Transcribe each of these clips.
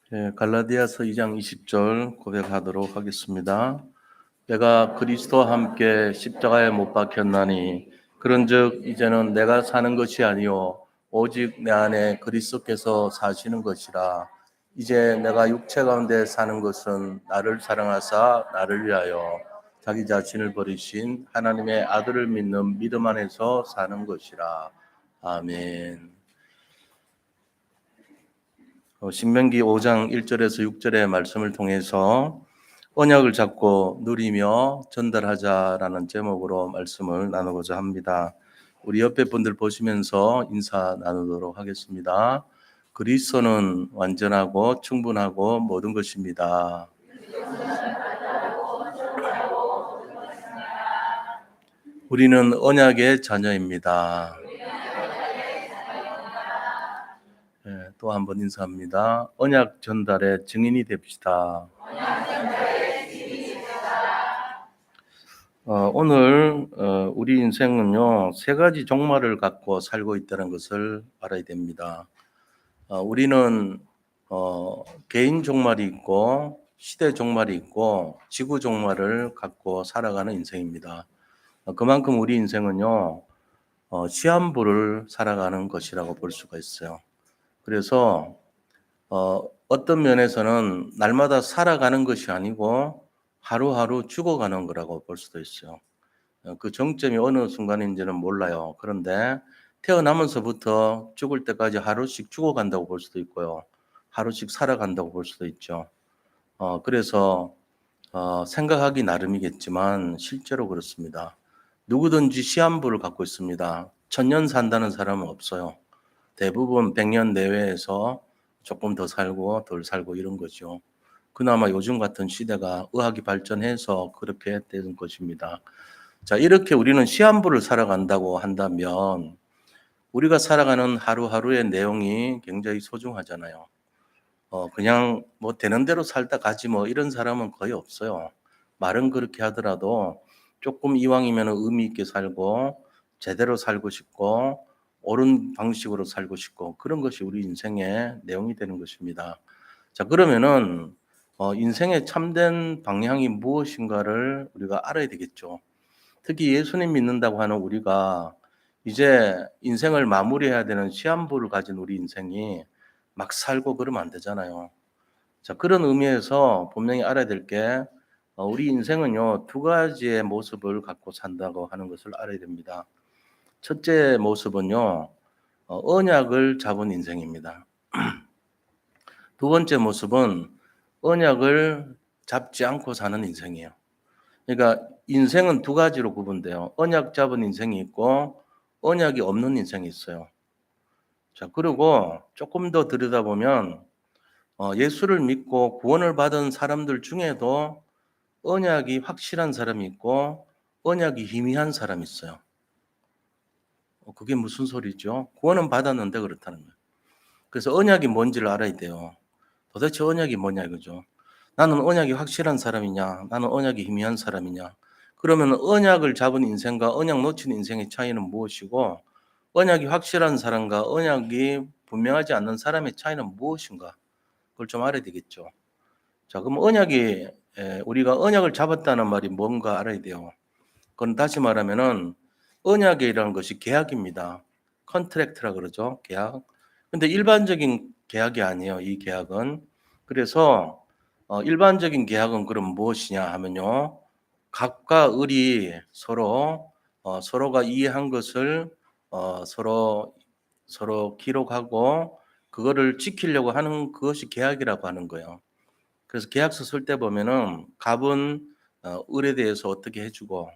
갈라디아서 2장 20절 고백하도록 하겠습니다. 내가 그리스도와 함께 십자가에 못 박혔나니 그런즉 이제는 내가 사는 것이 아니요 오직 내 안에 그리스도께서 사시는 것이라. 이제 내가 육체 가운데 사는 것은 나를 사랑하사 나를 위하여 자기 자신을 버리신 하나님의 아들을 믿는 믿음 안에서 사는 것이라. 아멘. 신명기 5장 1절에서 6절의 말씀을 통해서 언약을 잡고 누리며 전달하자라는 제목으로 말씀을 나누고자 합니다. 우리 옆에 분들 보시면서 인사 나누도록 하겠습니다. 그리스도는 완전하고 충분하고 모든 것입니다. 우리는 언약의 자녀입니다. 또 한 번 인사합니다. 언약 전달의 증인이 됩시다. 오늘 우리 인생은요, 세 가지 종말을 갖고 살고 있다는 것을 알아야 됩니다. 우리는 개인 종말이 있고 시대 종말이 있고 지구 종말을 갖고 살아가는 인생입니다. 그만큼 우리 인생은요, 시한부를 살아가는 것이라고 볼 수가 있어요. 그래서 어떤 면에서는 날마다 살아가는 것이 아니고 하루하루 죽어가는 거라고 볼 수도 있어요. 그 정점이 어느 순간인지는 몰라요. 그런데 태어나면서부터 죽을 때까지 하루씩 죽어간다고 볼 수도 있고요. 하루씩 살아간다고 볼 수도 있죠. 그래서 생각하기 나름이겠지만 실제로 그렇습니다. 누구든지 시한부를 갖고 있습니다. 1000년 산다는 사람은 없어요. 대부분 100년 내외에서 조금 더 살고 덜 살고 이런 거죠. 그나마 요즘 같은 시대가 의학이 발전해서 그렇게 되는 것입니다. 자, 이렇게 우리는 시한부를 살아간다고 한다면 우리가 살아가는 하루하루의 내용이 굉장히 소중하잖아요. 그냥 뭐 되는 대로 살다 가지 뭐 이런 사람은 거의 없어요. 말은 그렇게 하더라도 조금 이왕이면 의미 있게 살고 제대로 살고 싶고 옳은 방식으로 살고 싶고 그런 것이 우리 인생의 내용이 되는 것입니다. 자, 그러면은 인생의 참된 방향이 무엇인가를 우리가 알아야 되겠죠. 특히 예수님 믿는다고 하는 우리가 이제 인생을 마무리해야 되는 시한부를 가진 우리 인생이 막 살고 그러면 안 되잖아요. 자, 그런 의미에서 분명히 알아야 될 게 우리 인생은요, 두 가지의 모습을 갖고 산다고 하는 것을 알아야 됩니다. 첫째 모습은요, 언약을 잡은 인생입니다. 두 번째 모습은 언약을 잡지 않고 사는 인생이에요. 그러니까 인생은 두 가지로 구분돼요. 언약 잡은 인생이 있고 언약이 없는 인생이 있어요. 자, 그리고 조금 더 들여다보면 예수를 믿고 구원을 받은 사람들 중에도 언약이 확실한 사람이 있고 언약이 희미한 사람이 있어요. 그게 무슨 소리죠? 구원은 받았는데 그렇다는 거예요. 그래서 언약이 뭔지를 알아야 돼요. 도대체 언약이 뭐냐 이거죠. 나는 언약이 확실한 사람이냐? 나는 언약이 희미한 사람이냐? 그러면 언약을 잡은 인생과 언약 놓친 인생의 차이는 무엇이고 언약이 확실한 사람과 언약이 분명하지 않는 사람의 차이는 무엇인가? 그걸 좀 알아야 되겠죠. 자, 그럼 우리가 언약을 잡았다는 말이 뭔가 알아야 돼요. 그건 다시 말하면은 언약이라는 것이 계약입니다. 컨트랙트라 그러죠. 계약. 근데 일반적인 계약이 아니에요. 이 계약은. 그래서 일반적인 계약은 그럼 무엇이냐 하면요. 갑과 을이 서로가 이해한 것을 서로 기록하고 그거를 지키려고 하는 그것이 계약이라고 하는 거예요. 그래서 계약서 쓸 때 보면은 갑은 을에 대해서 어떻게 해주고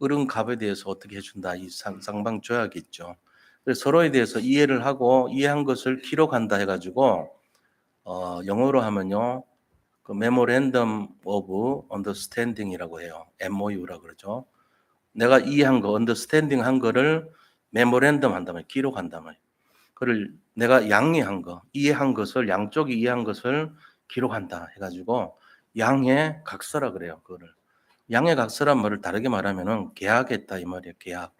을은 갑에 대해서 어떻게 해준다 이 쌍방 조약이 있죠. 그래서 서로에 대해서 이해를 하고 이해한 것을 기록한다 해가지고 영어로 하면요 그 Memorandum of Understanding이라고 해요. MOU라고 그러죠. 내가 이해한 거, understanding 한 거를 메모랜덤 한단 말이에요. 기록한단 말이에요. 그를 내가 양해한 거, 이해한 것을 양쪽이 이해한 것을 기록한다 해가지고 양해 각서라 그래요. 그거를 양해 각서란 말을 다르게 말하면은 계약했다 이 말이에요. 계약.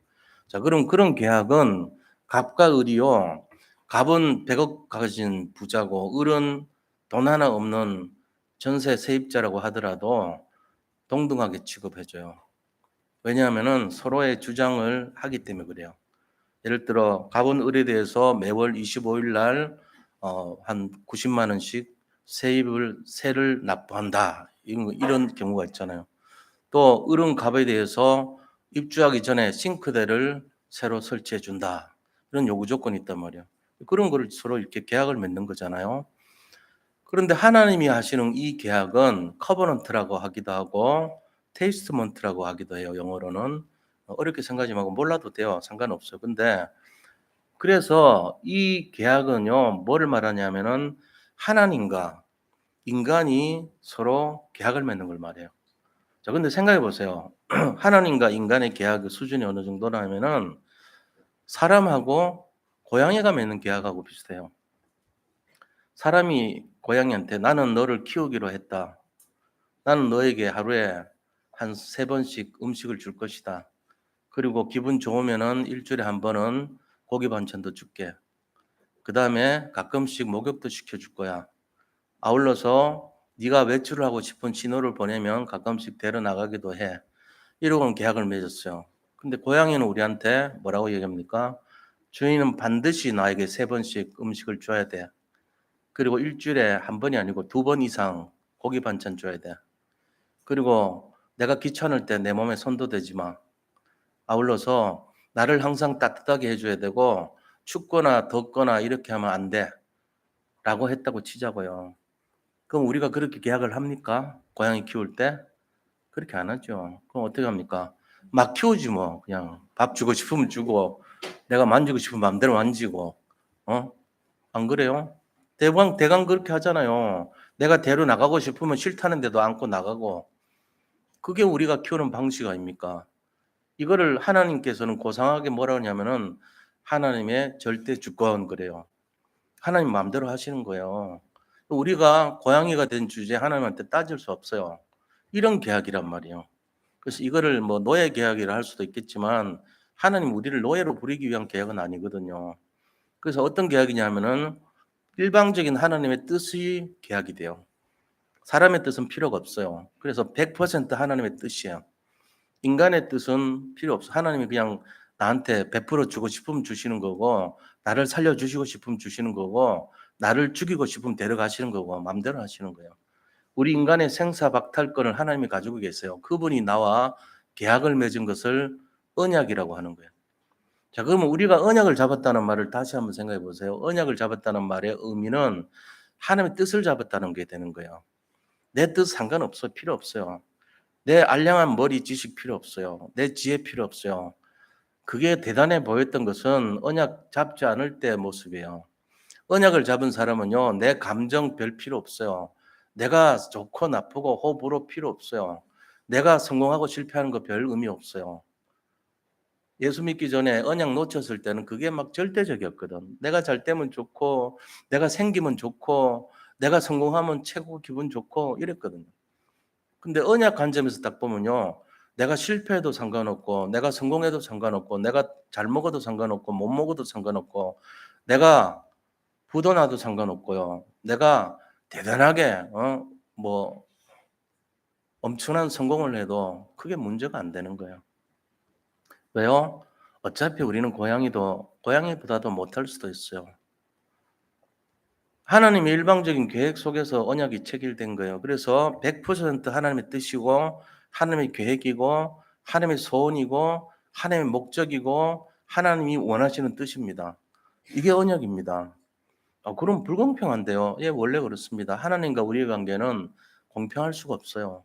자, 그럼 그런 계약은 갑과 을이요. 갑은 100억 가진 부자고 을은 돈 하나 없는 전세 세입자라고 하더라도 동등하게 취급해줘요. 왜냐하면은 서로의 주장을 하기 때문에 그래요. 예를 들어 가본의뢰대에서 매월 25일 날 한 90만 원씩 세를 납부한다. 이런 경우가 있잖아요. 또 을은갑에 대해서 입주하기 전에 싱크대를 새로 설치해 준다. 이런 요구 조건이 있단 말이에요. 그런 거를 서로 이렇게 계약을 맺는 거잖아요. 그런데 하나님이 하시는 이 계약은 커버넌트라고 하기도 하고 테이스트먼트라고 하기도 해요. 영어로는. 어렵게 생각하지 말고 몰라도 돼요. 상관없어요. 근데 그래서 이 계약은요, 뭐를 말하냐면은 하나님과 인간이 서로 계약을 맺는 걸 말해요. 자, 근데 생각해 보세요. 하나님과 인간의 계약 수준이 어느 정도냐면은 사람하고 고양이가 맺는 계약하고 비슷해요. 사람이 고양이한테 나는 너를 키우기로 했다. 나는 너에게 하루에 한 3번씩 음식을 줄 것이다. 그리고 기분 좋으면은 일주일에 한 번은 고기 반찬도 줄게. 그 다음에 가끔씩 목욕도 시켜줄 거야. 아울러서 네가 외출을 하고 싶은 신호를 보내면 가끔씩 데려 나가기도 해. 이러고는 계약을 맺었어요. 근데 고양이는 우리한테 뭐라고 얘기합니까? 주인은 반드시 나에게 3번씩 음식을 줘야 돼. 그리고 일주일에 한 번이 아니고 2번 이상 고기 반찬 줘야 돼. 그리고 내가 귀찮을 때 내 몸에 손도 대지 마. 아울러서 나를 항상 따뜻하게 해줘야 되고 춥거나 덥거나 이렇게 하면 안 돼. 라고 했다고 치자고요. 그럼 우리가 그렇게 계약을 합니까? 고양이 키울 때? 그렇게 안 하죠. 그럼 어떻게 합니까? 막 키우지 뭐. 그냥 밥 주고 싶으면 주고 내가 만지고 싶으면 마음대로 만지고. 안 그래요? 대강 그렇게 하잖아요. 내가 데려 나가고 싶으면 싫다는데도 안고 나가고. 그게 우리가 키우는 방식 아닙니까? 이거를 하나님께서는 고상하게 뭐라 하냐면은 하나님의 절대 주권 그래요. 하나님 마음대로 하시는 거예요. 우리가 고양이가 된 주제에 하나님한테 따질 수 없어요. 이런 계약이란 말이에요. 그래서 이거를 뭐 노예 계약이라 할 수도 있겠지만 하나님 우리를 노예로 부리기 위한 계약은 아니거든요. 그래서 어떤 계약이냐면은 일방적인 하나님의 뜻이 계약이 돼요. 사람의 뜻은 필요가 없어요. 그래서 100% 하나님의 뜻이에요. 인간의 뜻은 필요 없어. 하나님이 그냥 나한테 베풀어 주고 싶으면 주시는 거고, 나를 살려 주시고 싶으면 주시는 거고, 나를 죽이고 싶으면 데려가시는 거고, 마음대로 하시는 거예요. 우리 인간의 생사박탈권을 하나님이 가지고 계세요. 그분이 나와 계약을 맺은 것을 언약이라고 하는 거예요. 자, 그러면 우리가 언약을 잡았다는 말을 다시 한번 생각해 보세요. 언약을 잡았다는 말의 의미는 하나님의 뜻을 잡았다는 게 되는 거예요. 내 뜻 상관없어. 필요 없어요. 내 알량한 머리 지식 필요 없어요. 내 지혜 필요 없어요. 그게 대단해 보였던 것은 언약 잡지 않을 때 모습이에요. 언약을 잡은 사람은요, 내 감정 별 필요 없어요. 내가 좋고 나쁘고 호불호 필요 없어요. 내가 성공하고 실패하는 거 별 의미 없어요. 예수 믿기 전에 언약 놓쳤을 때는 그게 막 절대적이었거든. 내가 잘 되면 좋고, 내가 생기면 좋고, 내가 성공하면 최고 기분 좋고 이랬거든요. 근데 언약 관점에서 딱 보면요. 내가 실패해도 상관없고, 내가 성공해도 상관없고, 내가 잘 먹어도 상관없고, 못 먹어도 상관없고, 내가 부도 나도 상관없고요. 내가 대단하게, 뭐, 엄청난 성공을 해도 크게 문제가 안 되는 거예요. 왜요? 어차피 우리는 고양이보다도 못할 수도 있어요. 하나님의 일방적인 계획 속에서 언약이 체결된 거예요. 그래서 100% 하나님의 뜻이고 하나님의 계획이고 하나님의 소원이고 하나님의 목적이고 하나님이 원하시는 뜻입니다. 이게 언약입니다. 그럼 불공평한데요. 예, 원래 그렇습니다. 하나님과 우리의 관계는 공평할 수가 없어요.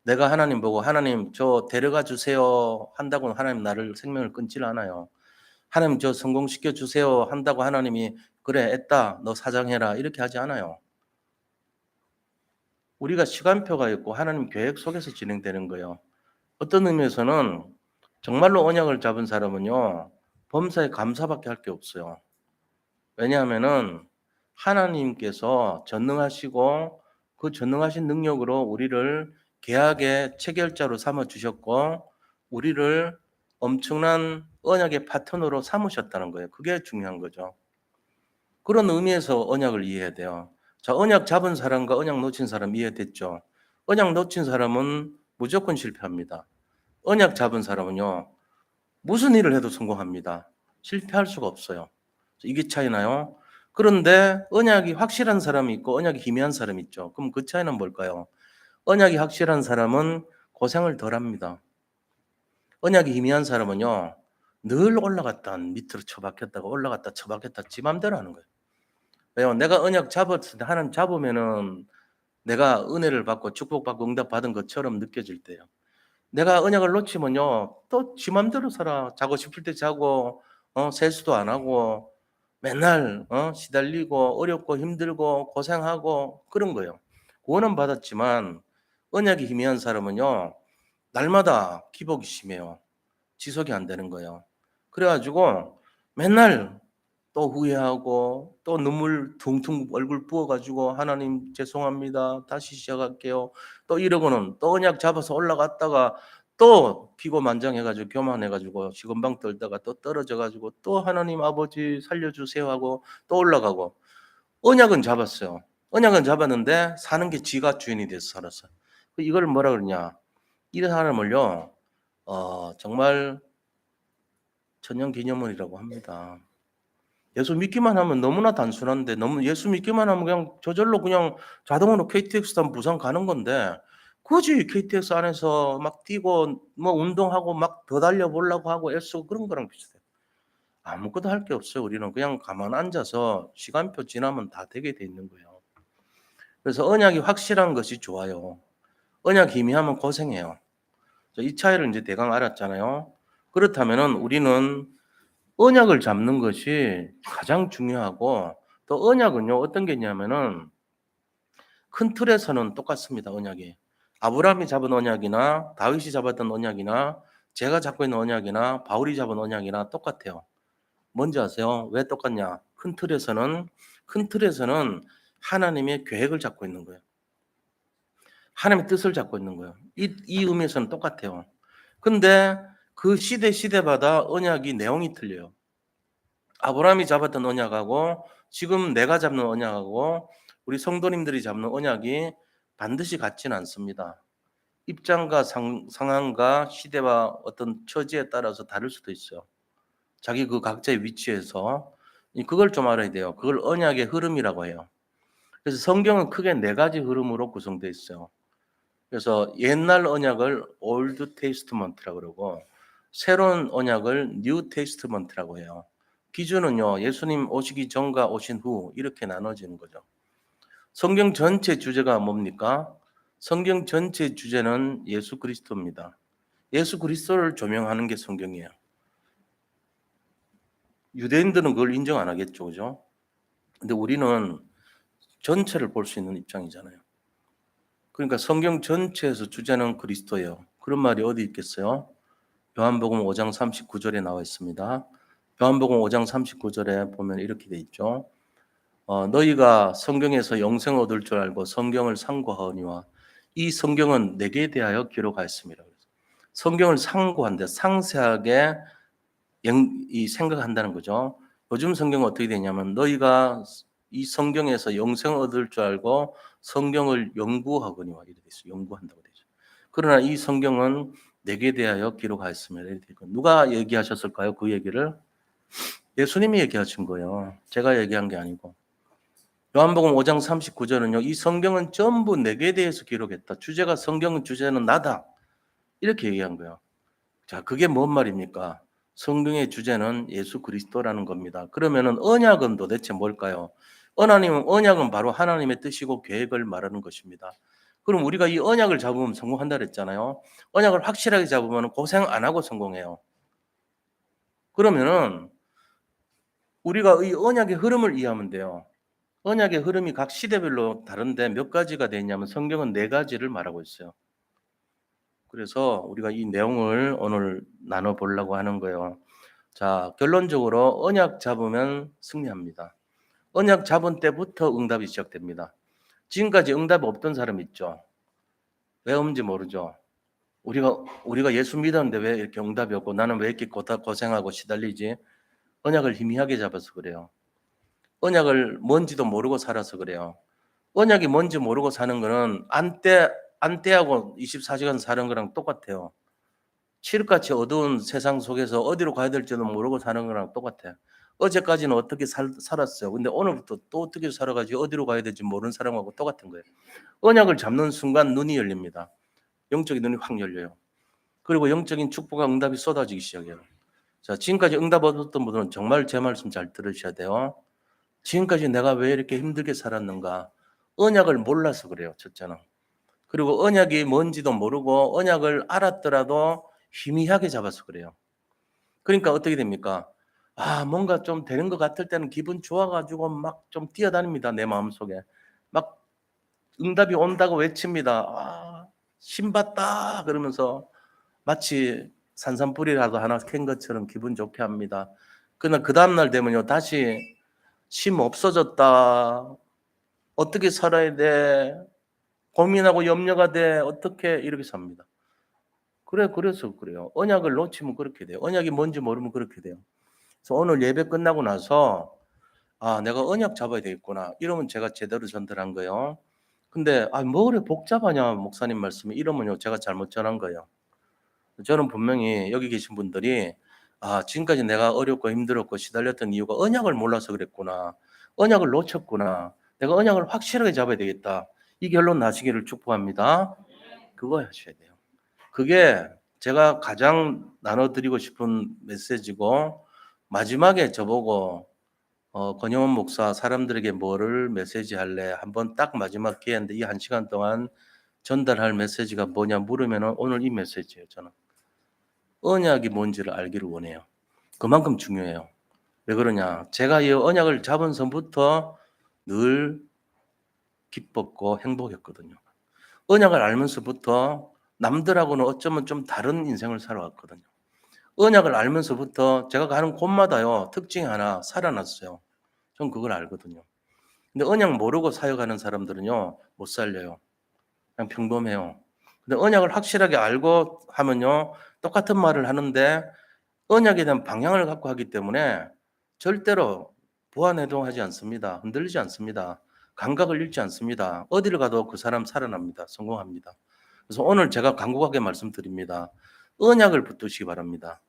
내가 하나님 보고 하나님 저 데려가 주세요 한다고 하나님 나를 생명을 끊질 않아요. 하나님 저 성공시켜 주세요 한다고 하나님이 그래 애따 너 사장해라 이렇게 하지 않아요. 우리가 시간표가 있고 하나님 계획 속에서 진행되는 거예요. 어떤 의미에서는 정말로 언약을 잡은 사람은요. 범사에 감사밖에 할 게 없어요. 왜냐하면은 하나님께서 전능하시고 그 전능하신 능력으로 우리를 계약의 체결자로 삼아 주셨고 우리를 엄청난 언약의 파트너로 삼으셨다는 거예요. 그게 중요한 거죠. 그런 의미에서 언약을 이해해야 돼요. 자, 언약 잡은 사람과 언약 놓친 사람 이해됐죠? 언약 놓친 사람은 무조건 실패합니다. 언약 잡은 사람은요, 무슨 일을 해도 성공합니다. 실패할 수가 없어요. 이게 차이나요? 그런데 언약이 확실한 사람이 있고 언약이 희미한 사람이 있죠. 그럼 그 차이는 뭘까요? 언약이 확실한 사람은 고생을 덜 합니다. 언약이 희미한 사람은요, 늘 올라갔다 밑으로 처박혔다가 올라갔다 처박혔다 지 맘대로 하는 거예요. 왜요? 내가 언약 잡았을 때 하나님 잡으면은 내가 은혜를 받고 축복받고 응답받은 것처럼 느껴질 때요. 내가 언약을 놓치면요, 또 지 맘대로 살아. 자고 싶을 때 자고, 세수도 안 하고, 맨날, 시달리고, 어렵고, 힘들고, 고생하고, 그런 거예요. 구원은 받았지만, 언약이 희미한 사람은요, 날마다 기복이 심해요. 지속이 안 되는 거예요. 그래가지고, 맨날 또 후회하고, 또 눈물 퉁퉁 얼굴 부어가지고, 하나님 죄송합니다. 다시 시작할게요. 또 이러고는 또 언약 잡아서 올라갔다가 또 기고만장해가지고 교만해가지고 시건방 떨다가 또 떨어져가지고 또 하나님 아버지 살려주세요 하고 또 올라가고 언약은 잡았어요. 언약은 잡았는데 사는 게 지가 주인이 돼서 살았어요. 이걸 뭐라 그러냐? 이 사람을요, 정말 천년기념원이라고 합니다. 예수 믿기만 하면 너무나 단순한데 너무 예수 믿기만 하면 그냥 저절로 그냥 자동으로 KTX 타면 부산 가는 건데 굳이 KTX 안에서 막 뛰고 뭐 운동하고 막 더 달려보려고 하고 애쓰고 그런 거랑 비슷해요. 아무것도 할 게 없어요. 우리는 그냥 가만 앉아서 시간표 지나면 다 되게 돼 있는 거예요. 그래서 언약이 확실한 것이 좋아요. 언약 희미하면 고생해요. 이 차이를 이제 대강 알았잖아요. 그렇다면은 우리는 언약을 잡는 것이 가장 중요하고 또 언약은요 어떤 게 있냐면은 큰 틀에서는 똑같습니다. 언약이 아브라함이 잡은 언약이나 다윗이 잡았던 언약이나 제가 잡고 있는 언약이나 바울이 잡은 언약이나 똑같아요. 뭔지 아세요? 왜 똑같냐? 큰 틀에서는 하나님의 계획을 잡고 있는 거예요. 하나님의 뜻을 잡고 있는 거예요. 이 의미에서는 똑같아요. 근데 그 시대마다 언약이 내용이 틀려요. 아브라함이 잡았던 언약하고 지금 내가 잡는 언약하고 우리 성도님들이 잡는 언약이 반드시 같지는 않습니다. 입장과 상황과 시대와 어떤 처지에 따라서 다를 수도 있어요. 자기 그 각자의 위치에서 그걸 좀 알아야 돼요. 그걸 언약의 흐름이라고 해요. 그래서 성경은 크게 네 가지 흐름으로 구성되어 있어요. 그래서 옛날 언약을 올드 테스트먼트라고 그러고 새로운 언약을 뉴 테스트먼트라고 해요. 기준은요, 예수님 오시기 전과 오신 후 이렇게 나눠지는 거죠. 성경 전체 주제가 뭡니까? 성경 전체 주제는 예수 그리스도입니다. 예수 그리스도를 조명하는 게 성경이에요. 유대인들은 그걸 인정 안 하겠죠, 그죠? 근데 우리는 전체를 볼 수 있는 입장이잖아요. 그러니까 성경 전체에서 주제는 그리스도예요. 그런 말이 어디 있겠어요? 요한복음 5장 39절에 나와 있습니다. 요한복음 5장 39절에 보면 이렇게 돼 있죠. 너희가 성경에서 영생 얻을 줄 알고 성경을 상고하오니와 이 성경은 내게 대하여 기록하였습니다. 성경을 상고한데 상세하게 이 생각한다는 거죠. 요즘 성경은 어떻게 되냐면 너희가 이 성경에서 영생 얻을 줄 알고 성경을 연구하거니와 이렇게 돼 있어요. 연구한다고 되죠. 그러나 이 성경은 내게 대하여 기록하였습니다. 이렇게 되고 누가 얘기하셨을까요? 그 얘기를 예수님이 얘기하신 거예요. 제가 얘기한 게 아니고. 요한복음 5장 39절은요. 이 성경은 전부 내게 대해서 기록했다. 주제가 성경은 주제는 나다. 이렇게 얘기한 거예요. 자, 그게 뭔 말입니까? 성경의 주제는 예수 그리스도라는 겁니다. 그러면은 언약은 도대체 뭘까요? 언약은 바로 하나님의 뜻이고 계획을 말하는 것입니다. 그럼 우리가 이 언약을 잡으면 성공한다 그랬잖아요. 언약을 확실하게 잡으면 고생 안 하고 성공해요. 그러면은 우리가 이 언약의 흐름을 이해하면 돼요. 언약의 흐름이 각 시대별로 다른데 몇 가지가 되어 있냐면 성경은 네 가지를 말하고 있어요. 그래서 우리가 이 내용을 오늘 나눠보려고 하는 거예요. 자, 결론적으로 언약 잡으면 승리합니다. 언약 잡은 때부터 응답이 시작됩니다. 지금까지 응답이 없던 사람 있죠? 왜 없는지 모르죠? 우리가 예수 믿었는데 왜 이렇게 응답이 없고 나는 왜 이렇게 고생하고 시달리지? 언약을 희미하게 잡아서 그래요. 언약을 뭔지도 모르고 살아서 그래요. 언약이 뭔지 모르고 사는 거는 안떼하고 24시간 사는 거랑 똑같아요. 칠흑같이 어두운 세상 속에서 어디로 가야 될지도 모르고 사는 거랑 똑같아. 어제까지는 어떻게 살았어요. 근데 오늘부터 또 어떻게 살아가지 어디로 가야 될지 모르는 사람하고 똑같은 거예요. 언약을 잡는 순간 눈이 열립니다. 영적인 눈이 확 열려요. 그리고 영적인 축복과 응답이 쏟아지기 시작해요. 자, 지금까지 응답 얻었던 분들은 정말 제 말씀 잘 들으셔야 돼요. 지금까지 내가 왜 이렇게 힘들게 살았는가? 언약을 몰라서 그래요, 첫째는. 그리고 언약이 뭔지도 모르고 언약을 알았더라도 희미하게 잡아서 그래요. 그러니까 어떻게 됩니까? 뭔가 좀 되는 것 같을 때는 기분 좋아가지고 막 좀 뛰어다닙니다, 내 마음속에. 막 응답이 온다고 외칩니다. 신받다 그러면서 마치 산산불이라도 하나 캔 것처럼 기분 좋게 합니다. 그러나 그 다음날 되면요, 다시 심 없어졌다. 어떻게 살아야 돼? 고민하고 염려가 돼. 어떻게 이렇게 삽니다. 그래서 그래요. 언약을 놓치면 그렇게 돼요. 언약이 뭔지 모르면 그렇게 돼요. 그래서 오늘 예배 끝나고 나서 내가 언약 잡아야 되겠구나. 이러면 제가 제대로 전달한 거예요. 근데 뭐 그래 복잡하냐 목사님 말씀이 이러면요 제가 잘못 전한 거예요. 저는 분명히 여기 계신 분들이 지금까지 내가 어렵고 힘들었고 시달렸던 이유가 언약을 몰라서 그랬구나. 언약을 놓쳤구나. 내가 언약을 확실하게 잡아야 되겠다. 이 결론 나시기를 축복합니다. 그거 하셔야 돼요. 그게 제가 가장 나눠드리고 싶은 메시지고 마지막에 저보고 권영원 목사 사람들에게 뭐를 메시지 할래? 한번 딱 마지막 기회인데 이 1시간 동안 전달할 메시지가 뭐냐 물으면 오늘 이 메시지예요. 저는 언약이 뭔지를 알기를 원해요. 그만큼 중요해요. 왜 그러냐? 제가 이 언약을 잡은 선부터 늘 기뻤고 행복했거든요. 언약을 알면서부터 남들하고는 어쩌면 좀 다른 인생을 살아왔거든요. 언약을 알면서부터 제가 가는 곳마다요 특징이 하나 살아났어요. 전 그걸 알거든요. 근데 언약 모르고 사역하는 사람들은요 못 살려요. 그냥 평범해요. 근데 언약을 확실하게 알고 하면요 똑같은 말을 하는데 언약에 대한 방향을 갖고 하기 때문에 절대로 부안해동하지 않습니다. 흔들리지 않습니다. 감각을 잃지 않습니다. 어디를 가도 그 사람 살아납니다. 성공합니다. 그래서 오늘 제가 간곡하게 말씀드립니다. 언약을 붙드시기 바랍니다.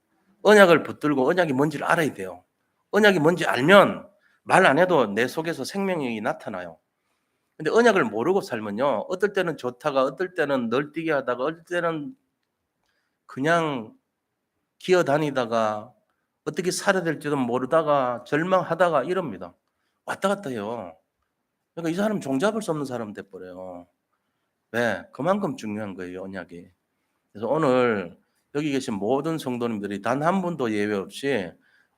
언약을 붙들고 언약이 뭔지를 알아야 돼요. 언약이 뭔지 알면 말 안 해도 내 속에서 생명력이 나타나요. 근데 언약을 모르고 살면요. 어떨 때는 좋다가 어떨 때는 널뛰게 하다가 어떨 때는 그냥 기어다니다가 어떻게 살아야 될지도 모르다가 절망하다가 이럽니다. 왔다 갔다 해요. 그러니까 이 사람 종잡을 수 없는 사람 돼버려요. 왜? 그만큼 중요한 거예요, 언약이. 그래서 오늘 여기 계신 모든 성도님들이 단 한 분도 예외 없이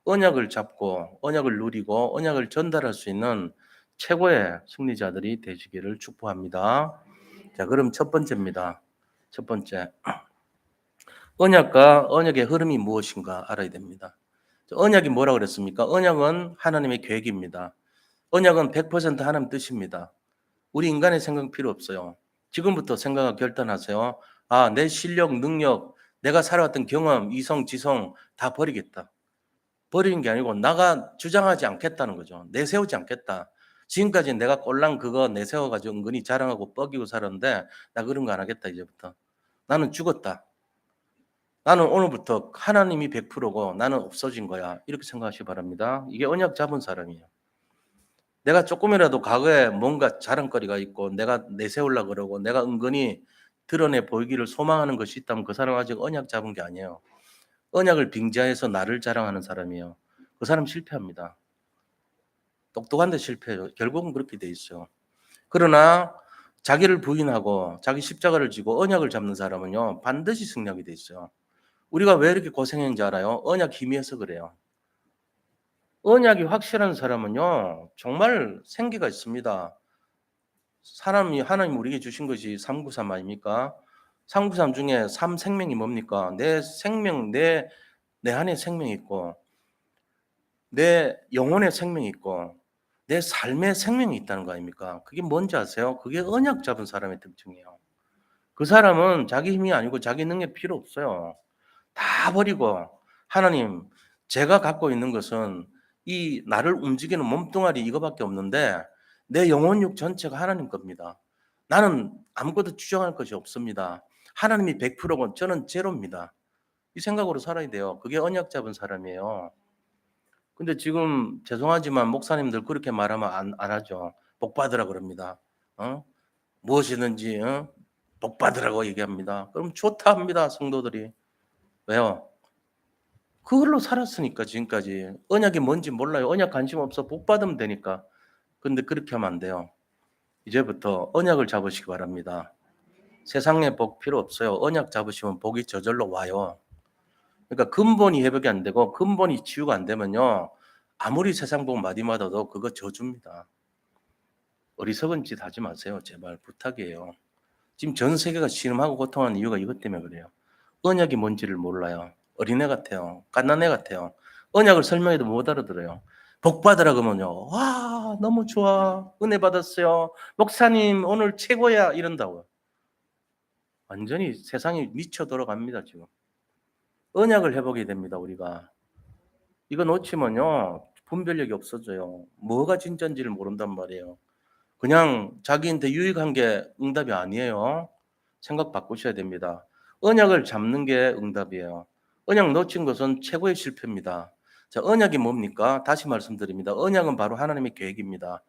언약을 잡고 언약을 누리고 언약을 전달할 수 있는 최고의 승리자들이 되시기를 축복합니다. 자, 그럼 첫 번째입니다. 첫 번째. 언약과 언약의 흐름이 무엇인가 알아야 됩니다. 언약이 뭐라고 그랬습니까? 언약은 하나님의 계획입니다. 언약은 100% 하나님 뜻입니다. 우리 인간의 생각 필요 없어요. 지금부터 생각을 결단하세요. 내 실력, 능력, 내가 살아왔던 경험, 이성, 지성 다 버리겠다. 버리는 게 아니고 나가 주장하지 않겠다는 거죠. 내세우지 않겠다. 지금까지 내가 꼴랑 그거 내세워가지고 은근히 자랑하고 뻐기고 살았는데 나 그런 거 안 하겠다 이제부터. 나는 죽었다. 나는 오늘부터 하나님이 100%고 나는 없어진 거야. 이렇게 생각하시기 바랍니다. 이게 언약 잡은 사람이에요. 내가 조금이라도 과거에 뭔가 자랑거리가 있고 내가 내세우려고 그러고 내가 은근히 드러내 보이기를 소망하는 것이 있다면 그 사람은 아직 언약 잡은 게 아니에요. 언약을 빙자해서 나를 자랑하는 사람이에요. 그 사람 실패합니다. 똑똑한데 실패해요. 결국은 그렇게 돼 있어요. 그러나 자기를 부인하고 자기 십자가를 지고 언약을 잡는 사람은요. 반드시 승리하게 돼 있어요. 우리가 왜 이렇게 고생했는지 알아요? 언약 희미해서 그래요. 언약이 확실한 사람은요. 정말 생기가 있습니다. 사람이 하나님 우리에게 주신 것이 393 아닙니까? 393 중에 3 생명이 뭡니까? 내 생명, 내 안에 생명이 있고 내 영혼의 생명이 있고 내 삶의 생명이 있다는 거 아닙니까? 그게 뭔지 아세요? 그게 언약 잡은 사람의 특징이에요. 그 사람은 자기 힘이 아니고 자기 능력 필요 없어요. 다 버리고 하나님 제가 갖고 있는 것은 이 나를 움직이는 몸뚱아리 이거밖에 없는데 내 영혼육 전체가 하나님 겁니다. 나는 아무것도 주장할 것이 없습니다. 하나님이 100%고 저는 제로입니다. 이 생각으로 살아야 돼요. 그게 언약 잡은 사람이에요. 근데 지금 죄송하지만 목사님들 그렇게 말하면 안 하죠. 복 받으라 그럽니다. 어? 무엇이든지 복 받으라고 얘기합니다. 그럼 좋다 합니다, 성도들이. 왜요? 그걸로 살았으니까 지금까지. 언약이 뭔지 몰라요. 언약 관심 없어. 복 받으면 되니까. 근데 그렇게 하면 안 돼요. 이제부터 언약을 잡으시기 바랍니다. 세상에 복 필요 없어요. 언약 잡으시면 복이 저절로 와요. 그러니까 근본이 회복이 안 되고 근본이 치유가 안 되면요. 아무리 세상 복 많이 받아도 그거 저주입니다. 어리석은 짓 하지 마세요. 제발 부탁이에요. 지금 전 세계가 신음하고 고통하는 이유가 이것 때문에 그래요. 언약이 뭔지를 몰라요. 어린애 같아요. 갓난애 같아요. 언약을 설명해도 못 알아들어요. 복 받으라 그러면요. 와, 너무 좋아. 은혜 받았어요. 목사님, 오늘 최고야. 이런다고요. 완전히 세상이 미쳐 돌아갑니다, 지금. 언약을 회복해야 됩니다, 우리가. 이거 놓치면요. 분별력이 없어져요. 뭐가 진짜인지를 모른단 말이에요. 그냥 자기한테 유익한 게 응답이 아니에요. 생각 바꾸셔야 됩니다. 언약을 잡는 게 응답이에요. 언약 놓친 것은 최고의 실패입니다. 자, 언약이 뭡니까? 다시 말씀드립니다. 언약은 바로 하나님의 계획입니다.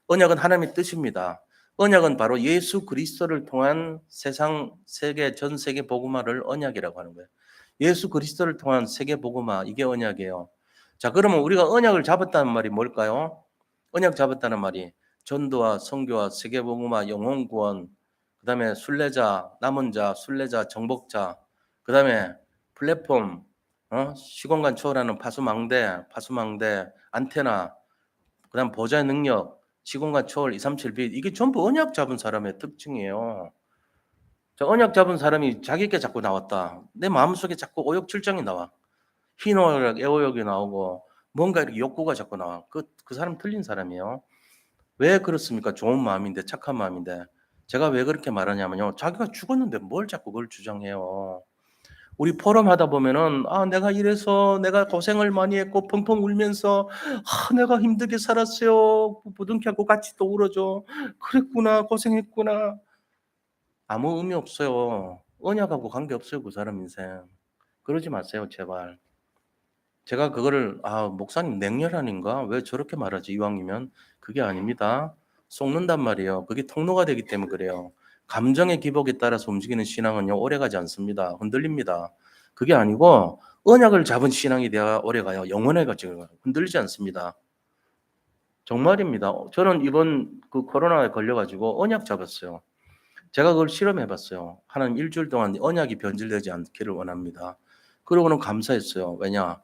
언약은 하나님의 뜻입니다. 언약은 바로 예수 그리스도를 통한 세상, 세계, 전 세계 복음화를 언약이라고 하는 거예요. 예수 그리스도를 통한 세계 복음화, 이게 언약이에요. 자, 그러면 우리가 언약을 잡았다는 말이 뭘까요? 언약 잡았다는 말이 전도와 선교와 세계 복음화, 영혼 구원, 그다음에 순례자, 남은 자, 순례자, 정복자, 그다음에 플랫폼, 시공간 초월하는 파수망대, 안테나, 그다음 보좌의 능력, 시공간 초월 237빛, 이게 전부 언약 잡은 사람의 특징이에요. 자, 언약 잡은 사람이 자기께 자꾸 나왔다. 내 마음속에 자꾸 오욕칠정이 나와. 희노애락, 애호욕이 나오고 뭔가 이렇게 욕구가 자꾸 나와. 그 사람 틀린 사람이에요. 왜 그렇습니까? 좋은 마음인데, 착한 마음인데. 제가 왜 그렇게 말하냐면요. 자기가 죽었는데 뭘 자꾸 그걸 주장해요. 우리 포럼 하다 보면은 내가 이래서 내가 고생을 많이 했고 펑펑 울면서 내가 힘들게 살았어요. 부둥켜고 같이 또 울어줘. 그랬구나. 고생했구나. 아무 의미 없어요. 언약하고 관계없어요. 그 사람 인생. 그러지 마세요. 제발. 제가 그거를 목사님 냉혈 아닌가? 왜 저렇게 말하지 이왕이면? 그게 아닙니다. 속는단 말이에요. 그게 통로가 되기 때문에 그래요. 감정의 기복에 따라서 움직이는 신앙은요 오래가지 않습니다. 흔들립니다. 그게 아니고 언약을 잡은 신앙이 돼야 오래가요. 영원해 가지고 흔들리지 않습니다. 정말입니다. 저는 이번 그 코로나에 걸려가지고 언약 잡았어요. 제가 그걸 실험해 봤어요. 하나님 일주일 동안 언약이 변질되지 않기를 원합니다. 그러고는 감사했어요. 왜냐?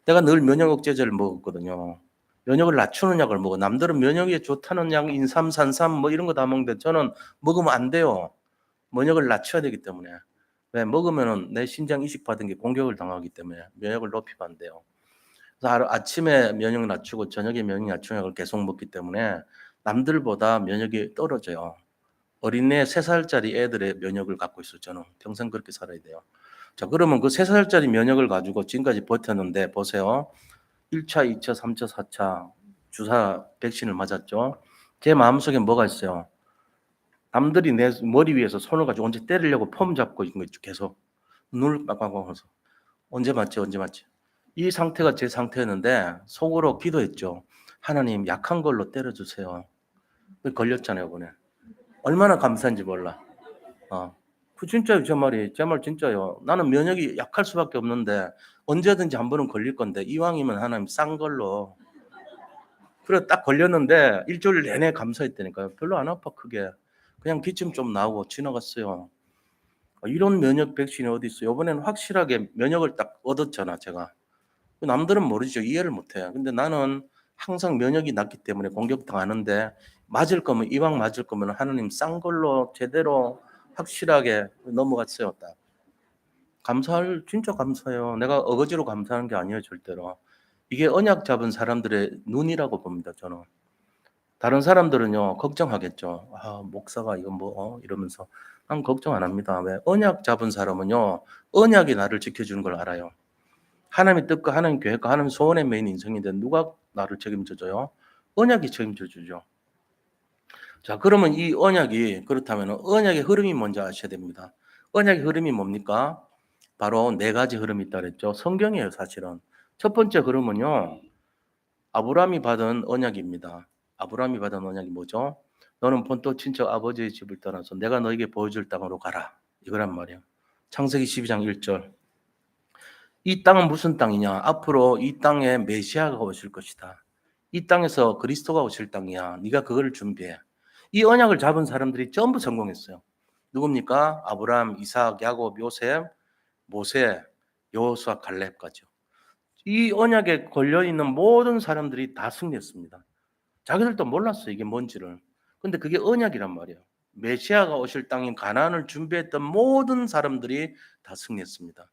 내가 늘 면역 억제제를 먹었거든요. 면역을 낮추는 약을 먹어. 남들은 면역에 좋다는 약, 인삼산삼 뭐 이런 거 다 먹는데 저는 먹으면 안 돼요. 면역을 낮춰야 되기 때문에. 왜? 먹으면은 내 신장 이식 받은 게 공격을 당하기 때문에 면역을 높이면 안 돼요. 그래서 아침에 면역 낮추고 저녁에 면역 낮추는 약을 계속 먹기 때문에 남들보다 면역이 떨어져요. 어린애 3살짜리 애들의 면역을 갖고 있어요. 저는 평생 그렇게 살아야 돼요. 자, 그러면 그 3살짜리 면역을 가지고 지금까지 버텼는데 보세요. 1차, 2차, 3차, 4차 주사 백신을 맞았죠. 제 마음속에 뭐가 있어요? 남들이 내 머리 위에서 손을 가지고 언제 때리려고 폼 잡고 있는 거 있죠. 계속 눈을 빡빡하면서 언제 맞지? 언제 맞지? 이 상태가 제 상태였는데 속으로 기도했죠. 하나님 약한 걸로 때려주세요. 걸렸잖아요, 이번에. 얼마나 감사한지 몰라. 그 진짜요, 제 말이. 제 말 진짜요. 나는 면역이 약할 수밖에 없는데 언제든지 한 번은 걸릴 건데 이왕이면 하나님 싼 걸로. 그래 딱 걸렸는데 일주일 내내 감사했다니까요. 별로 안 아파 크게. 그냥 기침 좀 나오고 지나갔어요. 이런 면역 백신이 어디 있어요. 이번에는 확실하게 면역을 딱 얻었잖아, 제가. 남들은 모르죠. 이해를 못 해요. 근데 나는 항상 면역이 낮기 때문에 공격당하는데 맞을 거면 이왕 맞을 거면 하나님 싼 걸로 제대로 확실하게 넘어갔어요. 딱. 진짜 감사해요. 내가 어거지로 감사하는 게 아니에요, 절대로. 이게 언약 잡은 사람들의 눈이라고 봅니다, 저는. 다른 사람들은요, 걱정하겠죠. 목사가 이건 이러면서. 난 걱정 안 합니다. 왜? 언약 잡은 사람은요, 언약이 나를 지켜주는 걸 알아요. 하나님의 뜻과 하나님 계획과 하나님 소원의 메인 인생인데 누가 나를 책임져 줘요? 언약이 책임져 주죠. 자, 그러면 이 언약이 그렇다면 언약의 흐름이 먼저 아셔야 됩니다. 언약의 흐름이 뭡니까? 바로 네 가지 흐름이 있다 그랬죠. 성경이에요, 사실은. 첫 번째 흐름은요. 아브라함이 받은 언약입니다. 아브라함이 받은 언약이 뭐죠? 너는 본토 친척 아버지의 집을 떠나서 내가 너에게 보여줄 땅으로 가라. 이거란 말이에요. 창세기 12장 1절. 이 땅은 무슨 땅이냐? 앞으로 이 땅에 메시아가 오실 것이다. 이 땅에서 그리스도가 오실 땅이야. 네가 그거를 준비해. 이 언약을 잡은 사람들이 전부 성공했어요. 누굽니까? 아브라함, 이삭, 야곱, 요셉, 모세, 여호수아, 갈렙까지요. 이 언약에 걸려 있는 모든 사람들이 다 승리했습니다. 자기들도 몰랐어요, 이게 뭔지를. 근데 그게 언약이란 말이에요. 메시아가 오실 땅인 가나안을 준비했던 모든 사람들이 다 승리했습니다.